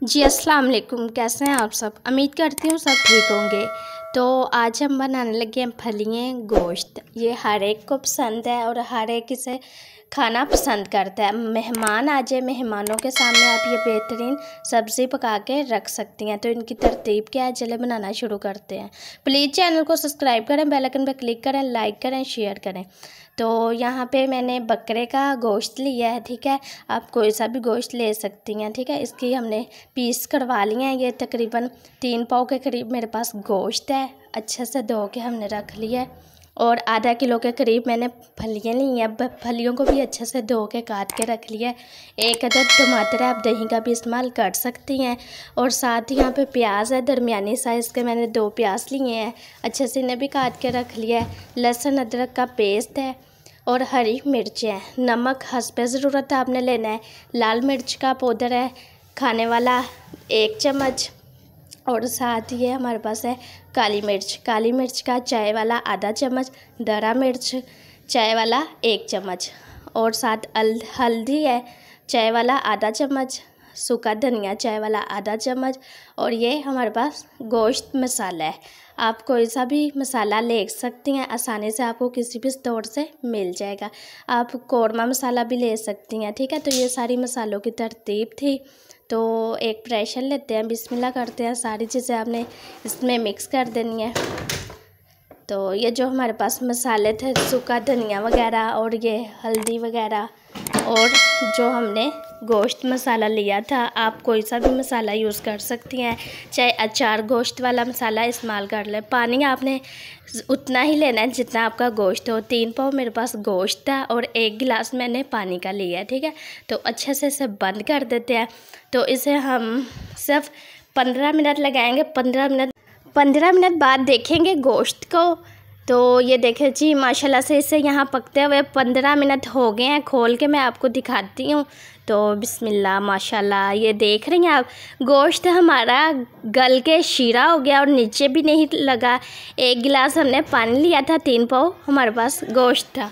जी अस्सलाम वालेकुम। कैसे हैं आप सब? उम्मीद करती हूँ सब ठीक होंगे। तो आज हम बनाने लगे हैं फलियाँ गोश्त। ये हर एक को पसंद है और हर एक इसे खाना पसंद करता है। मेहमान आ जाए, मेहमानों के सामने आप ये बेहतरीन सब्ज़ी पका के रख सकती हैं। तो इनकी तरतीब क्या है, चले बनाना शुरू करते हैं। प्लीज़ चैनल को सब्सक्राइब करें, बेल आइकन पर क्लिक करें, लाइक करें, शेयर करें। तो यहाँ पे मैंने बकरे का गोश्त लिया है, ठीक है। आप कोई सा भी गोश्त ले सकती हैं, ठीक है। इसकी हमने पीस करवा लिए हैं। ये तकरीबन 3 पाव के करीब मेरे पास गोश्त है। अच्छे से धो के हमने रख लिया है और आधा किलो के करीब मैंने फलियाँ ली हैं। फलियों को भी अच्छे से धो के काट के रख लिया है। 1 अदद टमाटर है, आप दही का भी इस्तेमाल कर सकती हैं। और साथ ही यहाँ पे प्याज है, दरमियानी साइज़ के मैंने 2 प्याज लिए हैं, अच्छे से इन्हें भी काट के रख लिया है। लहसुन अदरक का पेस्ट है और हरी मिर्च है। नमक हस्बे ज़रूरत आपने लेना है। लाल मिर्च का पाउडर है खाने वाला 1 चम्मच। और साथ ये हमारे पास है काली मिर्च का चाय वाला आधा चम्मच, दरा मिर्च चाय वाला 1 चम्मच। और साथ हल्दी है चाय वाला आधा चम्मच, सूखा धनिया चाय वाला आधा चम्मच। और ये हमारे पास गोश्त मसाला है। आप कोई सा भी मसाला ले सकती हैं, आसानी से आपको किसी भी स्टोर से मिल जाएगा। आप कौरमा मसाला भी ले सकती हैं, ठीक है। तो ये सारी मसालों की तरतीब थी। तो एक प्रेशर लेते हैं, बिस्मिल्लाह करते हैं। सारी चीज़ें आपने इसमें मिक्स कर देनी है। तो ये जो हमारे पास मसाले थे, सूखा धनिया वगैरह और ये हल्दी वगैरह और जो हमने गोश्त मसाला लिया था, आप कोई सा भी मसाला यूज़ कर सकती हैं, चाहे अचार गोश्त वाला मसाला इस्तेमाल कर लें। पानी आपने उतना ही लेना है जितना आपका गोश्त हो। 3 पाव मेरे पास गोश्त था और 1 गिलास मैंने पानी का लिया है, ठीक है। तो अच्छे से इसे बंद कर देते हैं। तो इसे हम सिर्फ 15 मिनट लगाएंगे। 15 मिनट बाद देखेंगे गोश्त को। तो ये देखें जी, माशाल्लाह से इसे यहाँ पकते हुए 15 मिनट हो गए हैं। खोल के मैं आपको दिखाती हूँ। तो बिस्मिल्लाह, माशाल्लाह ये देख रही हैं आप, गोश्त हमारा गल के शीरा हो गया और नीचे भी नहीं लगा। 1 गिलास हमने पानी लिया था, 3 पाव हमारे पास गोश्त था।